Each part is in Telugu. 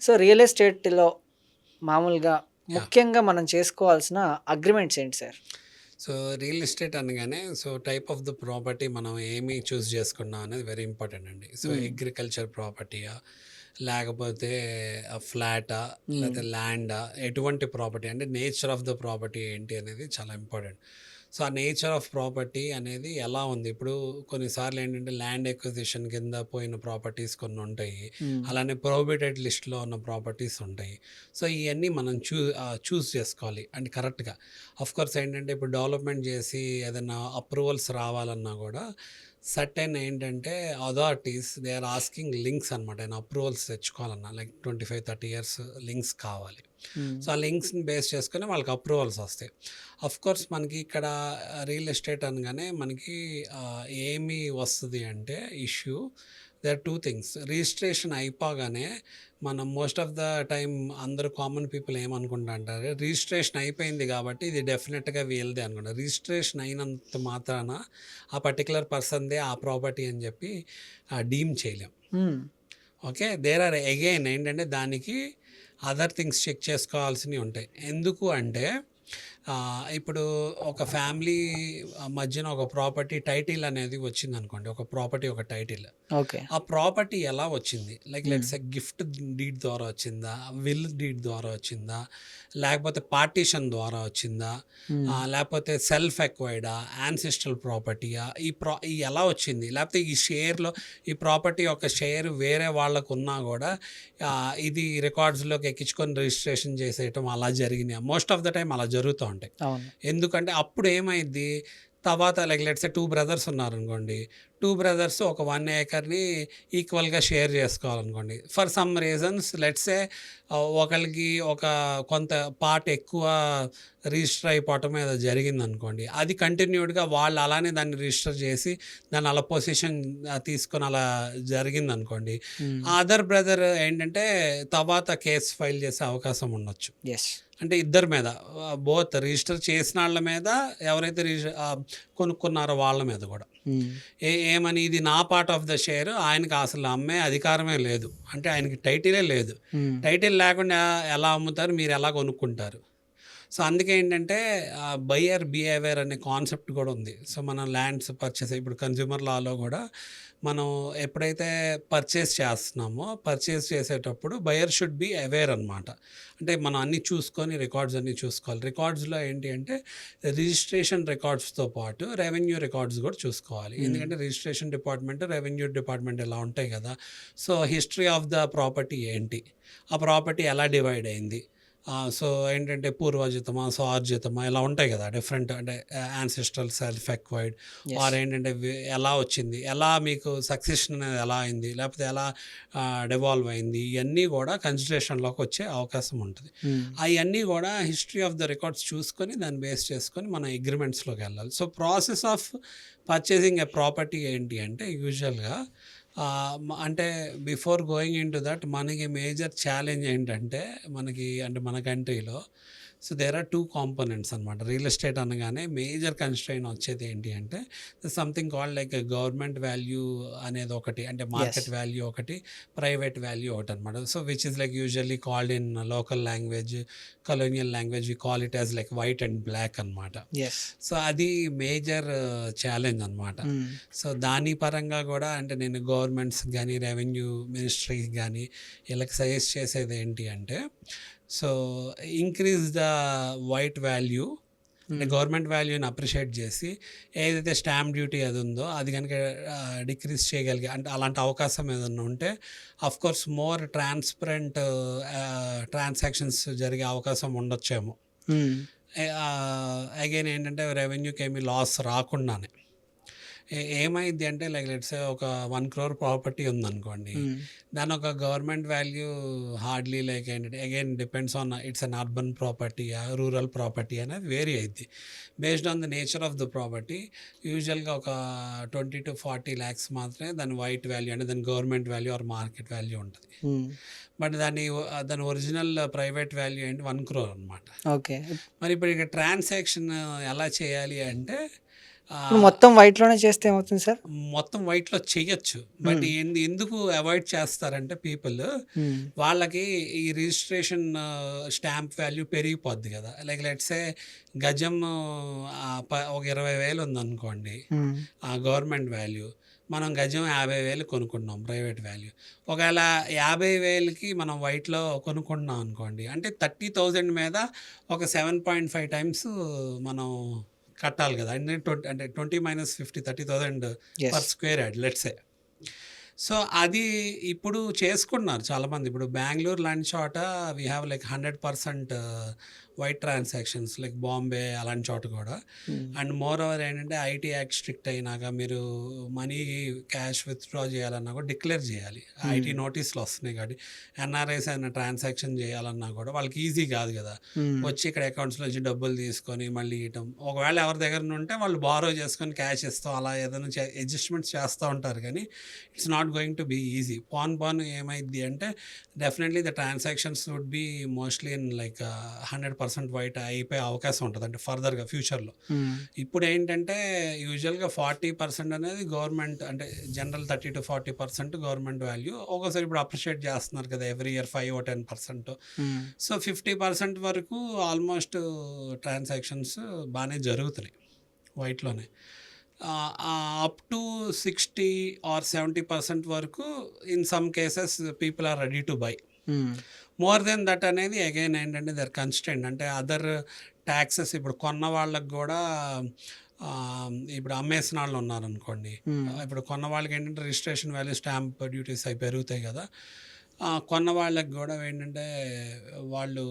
సో రియల్ ఎస్టేట్‌లో మామూలుగా యాహ్! ముఖ్యంగా మనం చేసుకోవాల్సిన అగ్రీమెంట్స్ ఏంటి సార్? సో, రియల్ ఎస్టేట్ అనగానే టైప్ ఆఫ్ ద ప్రాపర్టీ మనం ఏమి చూస్ చేసుకున్నాం అనేది వెరీ ఇంపార్టెంట్ అండి. హ్మ్. అగ్రికల్చర్ ప్రాపర్టీయా? లేకపోతే ఫ్లాటా? హ్మ్. లేతే ల్యాండా? ఎటువంటి ప్రాపర్టీ అంటే నేచర్ ఆఫ్ ద ప్రాపర్టీ ఏంటి అనేది చాలా ఇంపార్టెంట్. సో, ఆ నేచర్ ఆఫ్ ప్రాపర్టీ అనేది ఎలా ఉంది? ఇప్పుడు కొన్నిసార్లు ఏంటంటే ల్యాండ్ ఎక్విజిషన్ కింద పోయిన ప్రాపర్టీస్ కొన్ని ఉంటాయి. హ్మ్. అలానే ప్రొహిబిటెడ్ లిస్ట్‌లో ఉన్న ప్రాపర్టీస్ ఉంటాయి. సో, ఇయన్నీ మనం చూస్ చేసుకోవాలి. అంటే కరెక్ట్‌గా. ఆఫ్‌కోర్స్ ఏంటంటే ఇప్పుడు డెవలప్‌మెంట్ చేసి ఏదైనా అప్రూవల్స్ రావాలన్నా కూడా సర్టెన్ ఏంటంటే authorities they are asking links అనమాట. ఏమైనా అప్రూవల్స్ తెచ్చుకోవాలన్నా లైక్ 25, 30 ఇయర్స్ లింక్స్ కావాలి. హ్మ్. సో, ఆ లింక్స్‌ని బేస్ చేసుకొని వాళ్ళకి అప్రూవల్స్ వస్తాయి. ఆఫ్‌కోర్స్ మనకి ఇక్కడ రియల్ ఎస్టేట్ అనగానే మనకి ఏమి వస్తది అంటే issue there are 2 things. Registration అయిపోగానే మనం మోస్ట్ ఆఫ్ ద టైమ్ అందరూ కామన్ పీపుల్ ఏమనుకుంటా అంటారు, రిజిస్ట్రేషన్ అయిపోయింది కాబట్టి ఇది డెఫినెట్‌గా వీళ్ళదే అనుకుంటారు. రిజిస్ట్రేషన్ అయినంత మాత్రాన ఆ పర్టిక్యులర్ పర్సన్‌దే ఆ ప్రాపర్టీ అని చెప్పి డీమ్ చేయలేం. హ్మ్. ఓకే. దేర్ ఆర్ అగైన్ ఏంటంటే దానికి అదర్ థింగ్స్ చెక్ చేసుకోవాల్సినవి ఉంటాయి. ఎందుకు అంటే ఇప్పుడు ఒక ఫ్యామిలీ మధ్యన ఒక ప్రాపర్టీ టైటిల్ అనేది వచ్చిందనుకోండి. ఒక ప్రాపర్టీ ఒక టైటిల్. ఓకే. ఆ ప్రాపర్టీ ఎలా వచ్చింది? లైక్ హ్మ్. లెట్స్ సే గిఫ్ట్ డీడ్ ద్వారా వచ్చిందా? విల్ డీడ్ ద్వారా వచ్చిందా? లేకపోతే పార్టిషన్ ద్వారా వచ్చిందా? హ్మ్. లేపోతే సెల్ఫ్ ఎక్వైర్డా? యాన్సెస్ట్రల్ ప్రాపర్టీయా? ఈ ఎలా వచ్చింది? లేకపోతే ఈ షేర్‌లో ఈ ప్రాపర్టీ యొక్క షేర్ వేరే వాళ్ళకున్నా గూడా ఇది రికార్డ్స్‌లోకి ఎక్కించుకొని రిజిస్ట్రేషన్ చేసేయటం అలా జరిగినాయి. మోస్ట్ ఆఫ్ ద టైమ్ అలా జరుగుతూ ఉంటాయి. అవును. ఎందుకంటే అప్పుడు ఏమైద్ది, తర్వాత లైక్ లెట్స్ సే 2 బ్రదర్స్ ఉన్నారనుకోండి. 2 బ్రదర్స్ ఒక 1 ఏకర్‌ని ఈక్వల్‌గా షేర్ చేసుకోవాలనుకోండి. For some reasons let's say ఒకళ్ళకి ఒక కొంత పార్ట్ ఎక్కువ రిజిస్టర్ అయిపోవటం ఏదో జరిగిందనుకోండి. అది కంటిన్యూడ్‌గా వాళ్ళు అలానే దాన్ని రిజిస్టర్ చేసి దాన్ని అలా పొజిషన్ తీసుకొని అలా జరిగిందనుకోండి. హ్మ్. ఆ అదర్ బ్రదర్ ఏంటంటే తర్వాత కేస్ ఫైల్ చేసే అవకాశం ఉండొచ్చు. యెస్. అంటే ఇద్దరి మీద బోత్ రిజిస్టర్ చేసినాళ్ళ మీద, ఎవరైతే కొనుక్కున్నారో వాళ్ళ మీద గూడా. హ్మ్. ఏమని ఇది నా పార్ట్ ఆఫ్ ద షేర్ ఆయనకి అసలు అమ్మే అధికారమే లేదు. అంటే ఆయనకి టైటిలే లేదు. హ్మ్. టైటిల్ లేకుండా ఎలా అమ్ముతారు? మీరు ఎలా కొనుక్కుంటారు? సో, అందుకే ఏంటంటే బయ్యర్ బిహేవియర్ అనే కాన్సెప్ట్ కూడా ఉంది. సో, మనం ల్యాండ్స్ పర్చేస్ ఇప్పుడు కన్స్యూమర్ లాలో కూడా మనం ఎప్పుడైతే పర్చేస్ చేస్తున్నామో, పర్చేస్ చేసేటప్పుడు బయ్యర్ షుడ్ బి అవేర్ అనమాట. అంటే మనం అన్నీ చూసుకొని రికార్డ్స్ అన్నీ చూసుకోవాలి. రికార్డ్స్‌లో ఏంటి అంటే రిజిస్ట్రేషన్ రికార్డ్స్‌తో పాటు రెవెన్యూ రికార్డ్స్ కూడా చూసుకోవాలి. హ్మ్. ఎందుకంటే రిజిస్ట్రేషన్ డిపార్ట్మెంట్, రెవెన్యూ డిపార్ట్మెంట్ ఇలా ఉంటాయి కదా! So, history of the property ఏంటి? ఆ ప్రాపర్టీ ఎలా డివైడ్ అయింది? సో, ఏంటంటే పూర్వజితమా, స్వార్జితమా ఇలా ఉంటాయి కదా! డిఫరెంట్ అంటే యాన్సెస్ట్రల్, సెల్ఫ్ ఎక్వైర్డ్ యెస్. ఏంటంటే ఎలా వచ్చింది? ఎలా మీకు సక్సెషన్ అనేది ఎలా అయింది? లేకపోతే ఎలా డివాల్వ్ అయింది? ఇయన్నీ కూడా కన్సిడరేషన్‌లోకి వచ్చే అవకాశం ఉంటది. హ్మ్. అయన్నీ కూడా హిస్టరీ ఆఫ్ ద రికార్డ్స్ చూసుకొని దాన్ని బేస్ చేసుకొని మనం అగ్రీమెంట్స్‌లోకెళ్ళాలి. So, process of purchasing a property ఏంటి అంటే యూజువల్‌గా అంటే బిఫోర్ గోయింగ్ ఇంటు దట్ మనకి మేజర్ ఛాలెంజ్ ఏంటంటే అంటే మన కంట్రీలో దేర్ ఆర్ 2 కాంపోనెంట్స్ అనమాట. రియల్ ఎస్టేట్ అనగానే మేజర్ కన్‌స్ట్రెయిన్ వచ్చేది ఏంటి అంటే something called like government value అనేది ఒకటి. అంటే యెస్. మార్కెట్ వాల్యూ ఒకటి, ప్రైవేట్ వాల్యూ ఒకటనమాట. So, which is like usually called in local language, colonial language we call it as like white and black అనమాట. యెస్. సో, అది మేజర్ ఛాలెంజ్ అనమాట. హ్మ్. సో, దాని పరంగా గూడా అంటే నేను గవర్నమెంట్స్‌కి గానీ, రెవెన్యూ మినిస్ట్రీకి గానీ ఈళ్ళకి సజెస్ట్ చేసేదేంటి అంటే, so, increase the white value అంటే హ్మ్. గవర్నమెంట్ వాల్యూని అప్రిషియేట్ చేసి, ఏదైతే స్టాంప్ డ్యూటీ అది ఉందో అది గనుక డిక్రీజ్ చేయగలిగే అంటే అలాంటి అవకాశం ఏదన్నా ఉంటే ఆఫ్‌కోర్స్ మోర్ ట్రాన్స్‌పరెంట్ ట్రాన్సాక్షన్స్ జరిగే అవకాశం ఉండొచ్చేమో. హ్మ్. అగైన్ ఏంటంటే రెవెన్యూకేమీ లాస్ రాకుండానే. ఏమైద్ది అంటే లైక్ లెట్స్ సే ఒక 1,00,00,000 ప్రాపర్టీ ఉందనుకోండి. హ్మ్. దాని ఒక గవర్నమెంట్ వాల్యూ హార్డ్‌లీ లైక్ ఏంటంటే again depends on it's an urban ప్రాపర్టీయా, రూరల్ ప్రాపర్టీ అనేది వేరీ అయిద్ది. Based on the nature of the property యూజువల్‌గా ఒక 20-40 లాక్స్ మాత్రమే దాని వైట్ వాల్యూ అంటే దాని government value or market value ఉంటది. హ్మ్. బట్ దాని ఒరిజినల్ ప్రైవేట్ వాల్యూ ఏంటి 1,00,00,000 అనమాట. ఓకే. మరి ఇప్పుడు ఇక ట్రాన్సాక్షన్ ఎలా చేయాలి అంటే ఇప్పుడు మొత్తం వైట్‌లోనే చేస్తే ఏమవుతుంది సార్? మొత్తం వైట్‌లో చెయ్యొచ్చు. బట్ ఎందుకు అవాయిడ్ చేస్తారంటే పీపుల్ హ్మ్. వాళ్ళకి ఈ రిజిస్ట్రేషన్ స్టాంప్ వాల్యూ పెరిగిపోద్ది కదా! లైక్ లెట్స్ సే గజం ఒక 20,000 ఉందనుకోండి. హ్మ్. Government value. మనం గజం 50,000 కొనుక్కున్నాం ప్రైవేట్ వాల్యూ. ఒకవేళ 50,000కి మనం వైట్‌లో కొనుక్కుంటున్నాం అనుకోండి. అంటే 30,000 మీద ఒక 7.5 టైమ్స్ మనం కట్టాలి కదా! అంటే 20 - 50 30,000 yes. Per square yard let's say. So, అది ఇప్పుడు చేసుకుంటున్నారు చాలామంది. ఇప్పుడు బెంగుళూరు లాంటి చోట we have like 100% white transactions like Bombay అలాంటి చోట కూడా. హ్మ్. అండ్ మోర్ ఓవర్ ఏంటంటే ఐటీ యాక్ట్ స్ట్రిక్ట్ అయినాక మీరు మనీ క్యాష్ విత్‌డ్రా చేయాలన్నా కూడా డిక్లేర్ చేయాలి. ఐటీ నోటీసులు వస్తున్నాయి కాబట్టి ఎన్ఆర్ఐస్ అయినా ట్రాన్సాక్షన్ చేయాలన్నా కూడా వాళ్ళకి ఈజీ కాదు కదా! హ్మ్. వచ్చి ఇక్కడ అకౌంట్స్‌లో నుంచి డబ్బులు తీసుకొని మళ్ళీ ఇయటం. ఒకవేళ ఎవరి దగ్గర ఉంటే వాళ్ళు బారో చేసుకొని క్యాష్ ఇస్తాం అలా ఏదైనా అడ్జస్ట్‌మెంట్స్ చేస్తూ ఉంటారు కానీ it's not going to be easy. PAN ఏమైద్ది అంటే definitely the transactions would be mostly in like 100% white అయిపోయే అవకాశం ఉంటుంది అంటే ఫర్దర్‌గా ఫ్యూచర్‌లో. హ్మ్. ఇప్పుడు ఏంటంటే యూజువల్‌గా 40% అనేది గవర్నమెంట్ అంటే జనరల్ 30-40% గవర్నమెంట్ వాల్యూ. ఒక్కోసారి ఇప్పుడు అప్రిషియేట్ చేస్తున్నారు కదా! Every year 5-10%. హ్మ్. సో, 50% వరకు ఆల్మోస్ట్ ట్రాన్సాక్షన్స్ బానే జరుగుతున్నాయి వైట్‌లోనే. అప్ టు 60 ఆర్ 70% వరకు in some cases people are ready to buy. Hmm. More than that అనేది అగైన్ ఏంటంటే దర్ కన్‌స్ట్రెయింట్ అంటే అదర్ టాక్సెస్ ఇప్పుడు కొన్న వాళ్ళకి గూడా ఇప్పుడు అమ్మేసిన వాళ్ళు ఉన్నారనుకోండి. హ్మ్. ఇప్పుడు కొన్న వాళ్ళకి ఏంటంటే రిజిస్ట్రేషన్ వాల్యూ, స్టాంప్ డ్యూటీస్ అవి పెరుగుతాయి గదా! కొన్న వాళ్ళకి గూడా ఏంటంటే వాళ్ళు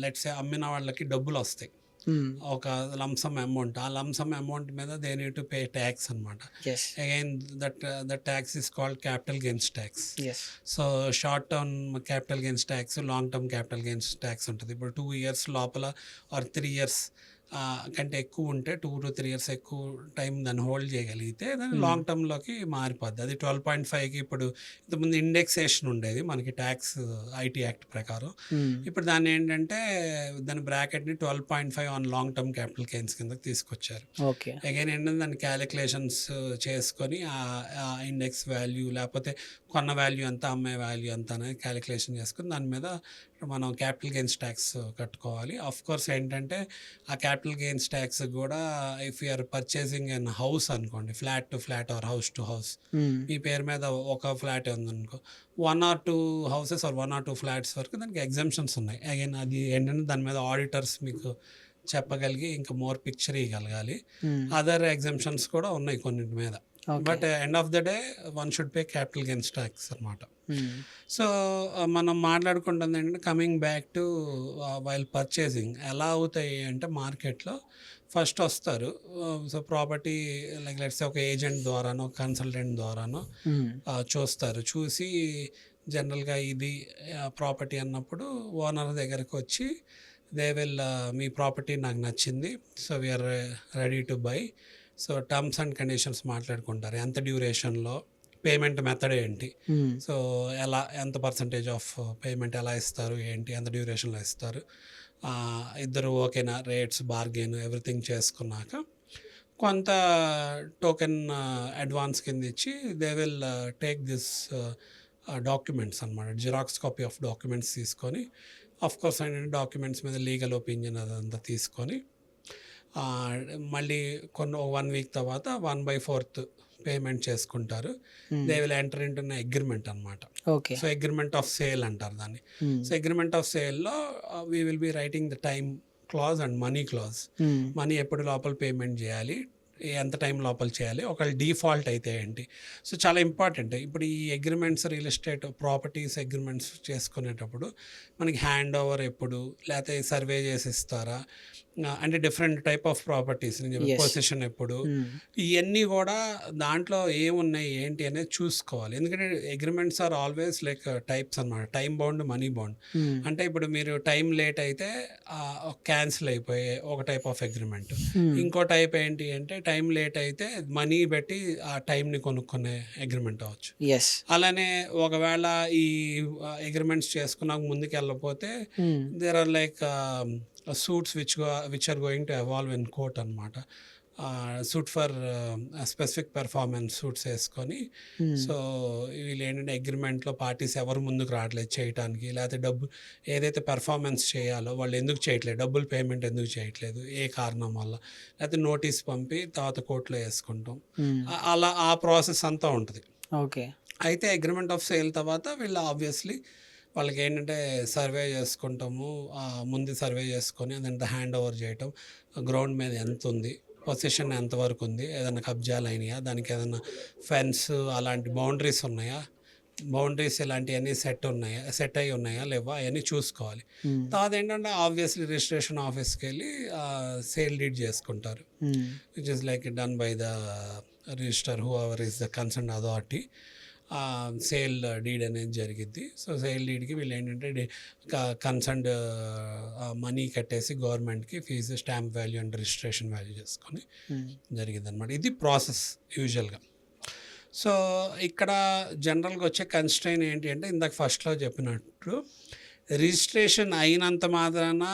లెట్స్ సే అమ్మిన వాళ్ళకి డబ్బులొస్తాయి. హ్మ్. ఒక లంసమ్ అమౌంట్. ఆ లంసమ్ అమౌంట్ మీద they need to pay tax అనమాట. Yes. Again that tax is called capital gains tax. Yes. So, short term capital gains tax, long term capital gains tax ఉంటది. ఇప్పుడు 2 ఇయర్స్ లోపల ఆర్ 3 ఇయర్స్ కంటే ఎక్కువ ఉంటే 2-3 ఇయర్స్ ఎక్కువ టైం దాన్ని హోల్డ్ చేయగలిగితే దాన్ని లాంగ్ టర్మ్‌లోకి మారిపోద్ది. అది 12.5కి ఇప్పుడు ఇంతకుముందు ఇండెక్సేషన్ ఉండేది మనకి టాక్స్ ఐటీ యాక్ట్ ప్రకారం. హ్మ్. ఇప్పుడు దాన్ని ఏంటంటే దాని బ్రాకెట్‌ని 12.5 on long term capital gains కిందకి తీసుకొచ్చారు. ఓకే. అగైన్ ఏంటంటే దాన్ని క్యాలిక్యులేషన్స్ చేసుకొని ఆ ఇండెక్స్ వాల్యూ లేకపోతే కొన్న వాల్యూ ఎంత, అమ్మే వాల్యూ ఎంత అనేది క్యాలిక్యులేషన్ చేసుకొని దాని మీద మనం క్యాపిటల్ గెయిన్స్ ట్యాక్స్ కట్టుకోవాలి. ఆఫ్‌కోర్స్ ఏంటంటే ఆ క్యాపిటల్ గెయిన్స్ ట్యాక్స్ కూడా if you are purchasing an house అనుకోండి, flat to flat or house to house. Hmm. మీ పేరు మీద ఒక ఫ్లాటే ఉందనుకో, 1 or 2 houses or 1 or 2 flats వరకు దానికి ఎగ్జంప్షన్స్ ఉన్నాయి. అగైన్ అది ఏంటంటే దాని మీద ఆడిటర్స్ మీకు చెప్పగలిగి ఇంకా మోర్ పిక్చర్ ఇయ్యగలగాలి. హ్మ్. అదర్ ఎగ్జంప్షన్స్ కూడా ఉన్నాయి కొన్నిటి మీద. Okay. But end of the day one should pay capital gains tax అనమాట. హ్మ్. సో, మనం మాట్లాడుకుంటుంది ఏంటంటే coming back to while purchasing ఎలా అవుతాయి అంటే మార్కెట్‌లో ఫస్ట్ వస్తారు. So, property like let's say ఒక ఏజెంట్ ద్వారానో, కన్సల్టెంట్ ద్వారానో హ్మ్. చూస్తారు. చూసి జనరల్‌గా ఇది ప్రాపర్టీ అన్నప్పుడు ఓనర్ దగ్గరకొచ్చి దే విల్ మీ ప్రాపర్టీ నాకు నచ్చింది. So, we are ready to buy. So, terms and conditions మాట్లాడుకుంటారు. ఎంత డ్యూరేషన్‌లో, పేమెంట్ మెథడ్ ఏంటి? హ్మ్. సో, ఎంత పర్సెంటేజ్ ఆఫ్ పేమెంట్ ఎలా ఇస్తారు? ఏంటి? ఎంత డ్యూరేషన్‌లో ఇస్తారు? ఇద్దరు ఓకేనా? రేట్స్, బార్గెయిన్ ఎవ్రీథింగ్ చేసుకున్నాక కొంత టోకెన్ అడ్వాన్స్ కింద ఇచ్చి they will take this documents అనమాట. జిరాక్స్ కాపీ ఆఫ్ డాక్యుమెంట్స్ తీసుకొని ఆఫ్‌కోర్స్ ఏంటంటే డాక్యుమెంట్స్ మీద లీగల్ ఒపీనియన్ అదంతా తీసుకొని మళ్ళీ కొన్ని 1 వీక్ తర్వాత 1/4 పేమెంట్ చేసుకుంటారు. Hmm. They will enter into an agreement అనమాట. Okay. So, agreement of sale అంటారు దాన్ని. హ్మ్. సో, అగ్రీమెంట్ ఆఫ్ సేల్‌లో we will be writing the time clause and money clause. Hmm. Money ఎప్పుడు లోపల పేమెంట్ చేయాలి? ఎంత టైం లోపల చేయాలి? ఒకవేళ డిఫాల్ట్ అయితే ఏంటి? సో, చాలా ఇంపార్టెంట్. ఇప్పుడు ఈ agreements real estate properties agreements చేసుకునేటప్పుడు మనకి హ్యాండ్ ఓవర్ ఎప్పుడు? లేతే సర్వే చేసి ఇస్తారా? అంటే different type of properties yes. Position ఎప్పుడు? హ్మ్. ఇయన్నీ గూడా దాంట్లో ఏమున్నాయి? ఏంటి? అనేది చూసుకోవాలి. ఎందుకంటే agreements are always like types అనమాట. Time bound, money bound. హ్మ్. అంటే ఇప్పుడు మీరు టైం లేట్ అయితే క్యాన్సిల్ అయిపోయే ఒక టైప్ ఆఫ్ అగ్రీమెంట్. హ్మ్. ఇంకో టైప్ ఏంటి అంటే టైం లేట్ అయితే మనీ బెట్టి ఆ టైంని కొనుక్కునే అగ్రీమెంట్ అవ్వచ్చు. యెస్. అలానే ఒకవేళ ఈ అగ్రీమెంట్స్ చేసుకున్నాక ముందుకెళ్ళకపోతే hmm. There are like suits which are going to evolve in court అనమాట. Suit for specific performance suits వేసుకొని సో వీళ్ళు ఏంటంటే అగ్రిమెంట్లో పార్టీస్ ఎవరు ముందుకు రావట్లేదు చేయటానికి, లేకపోతే డబ్బు ఏదైతే పెర్ఫార్మెన్స్ చేయాలో వాళ్ళు ఎందుకు చేయట్లేదు, డబ్బులు పేమెంట్ ఎందుకు చేయట్లేదు, ఏ కారణం వల్ల, లేకపోతే నోటీస్ పంపి తర్వాత కోర్టులో వేసుకుంటాం. అలా ఆ ప్రాసెస్ అంతా ఉంటుంది. ఓకే. అయితే అగ్రిమెంట్ ఆఫ్ సేల్ తర్వాత వీళ్ళు ఆబ్వియస్లీ వాళ్ళకి ఏంటంటే సర్వే చేసుకుంటాము, ముందు సర్వే చేసుకొని అదంతా హ్యాండ్ ఓవర్ చేయటం, గ్రౌండ్ మీద ఎంత ఉంది, పొజిషన్ ఎంతవరకు ఉంది, ఏదైనా కబ్జాలు అయినాయా, దానికి ఏదైనా ఫెన్స్ అలాంటి బౌండరీస్ ఉన్నాయా, బౌండరీస్ ఇలాంటివన్నీ సెట్ అయ్యి ఉన్నాయా లేవా అవన్నీ చూసుకోవాలి. తర్వాత ఏంటంటే ఆబ్వియస్లీ రిజిస్ట్రేషన్ ఆఫీస్కి వెళ్ళి సేల్ డీడ్ చేసుకుంటారు, which is like done by the registrar whoever is the concern authority. Sale deed అనేది జరిగిద్ది. సో సేల్ డీడ్కి వీళ్ళు ఏంటంటే కన్సర్న్డ్ మనీ కట్టేసి గవర్నమెంట్కి fees, stamp value and registration value చేసుకొని జరిగింది అనమాట. ఇది ప్రాసెస్ యూజువల్గా. సో ఇక్కడ జనరల్గా వచ్చే కన్స్ట్రైన్ ఏంటి అంటే ఇందాక ఫస్ట్లో చెప్పినట్టు రిజిస్ట్రేషన్ అయినంత మాత్రాన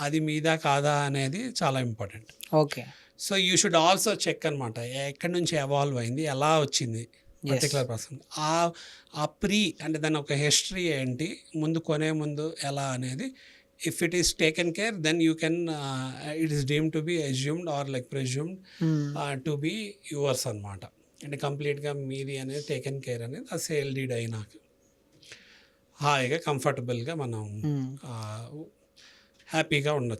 అది మీదా కాదా అనేది చాలా important. Okay. So you should also check అనమాట, ఎక్కడి నుంచి ఎవాల్వ్ అయింది, ఎలా వచ్చింది పర్టికులర్ పర్సన్, ఆ ప్రీ అంటే దాని ఒక హిస్టరీ ఏంటి, ముందు కొనే ముందు ఎలా అనేది. If it is taken care then you can it is deemed to be assumed or like presumed to be yours అనమాట. అంటే కంప్లీట్గా మీది అనేది టేకెన్ కేర్ అనేది ఆ సేల్ డీడ్ అయినాక హాయిగా కంఫర్టబుల్గా మనం హ్యాపీగా ఉండొచ్చు.